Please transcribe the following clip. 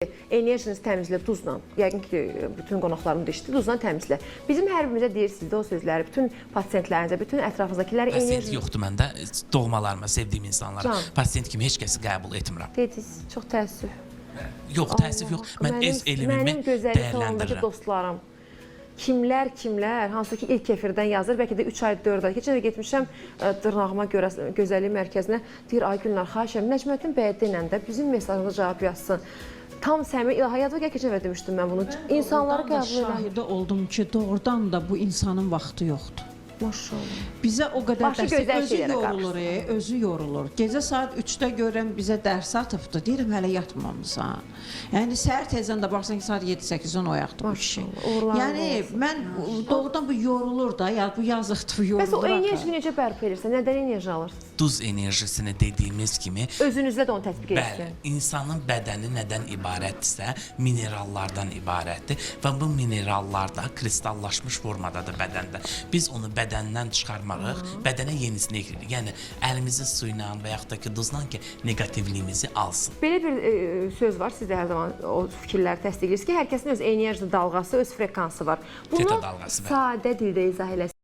Enerjinizi təmizlə duzla. Yəqin ki, bütün qonaqlarım da işdir, duzla təmizlə. Bizim hər birimizə deyirsiniz də o sözləri, bütün pasientlərinizə, bütün ətrafınızdakilərə Pasient yoxdur məndə, doğmalarıma, sevdiyim insanlara. Can. Pasient kimi heç kəsi qəbul etmirəm. Dediniz, çox təəssüf. Yox, təəssüf yox. Mən öz elimimi Mənim gözəllik salonundakı dəyərləndirirəm. dostlarım, kimlər, hansı ki ilk efirdən yazır, bəlkə də 3 ay, 4 ay. Keçən də getmişəm dırnağıma görə gözəllik mərkəzinə, deyir, ay Gülnar, xahiş edirəm, Nəcməddin bəyə denən də bizim mesajımıza cavab yazsın. Tam səmimi ilahiyyat və keçən və demişdim mən bunu. İnsanları qəbul edən. Şahidi oldum ki, doğrudan da bu insanın vaxtı yoxdur. Maşallah. Bizə o qədər Başı dərs, gözəl özü şeylərə yorulur, özü yorulur. Gecə saat 3-də görürəm bizə dərs atıbdı. Deyirəm hələ yatmamısan. Yəni səhər tezdən də baxsan ki, saat 7-8-dən oyaqdı bu kişi. Yəni mən doğrudan bu yorulur da, ya bu yazıqdır, bu yorulur. Bəs o enerjini necə bərpa edirsən? Nədən enerji alırsın? Duz enerjisini dediyimiz kimi, Özünüzdə də onu tətbiq bəli, edirsən. insanın bədəni nədən ibarətdirsə, minerallardan ibarətdir və bu minerallar da kristallaşmış formadadır bədəndə. Biz onu bədəndən çıxarmarıq, bədənə yenisini ekləyirik. Yəni əlimizi suyla və yaxud da ki duzla ki neqativliyimizi alsın. Belə bir söz var, siz də hər zaman o fikirləri təsdiqləyirsiniz ki, hər kəsin öz enerji dalğası, öz frekansı var. Bunu Teta dalğası, bəli. sadə dildə izah eləsiniz.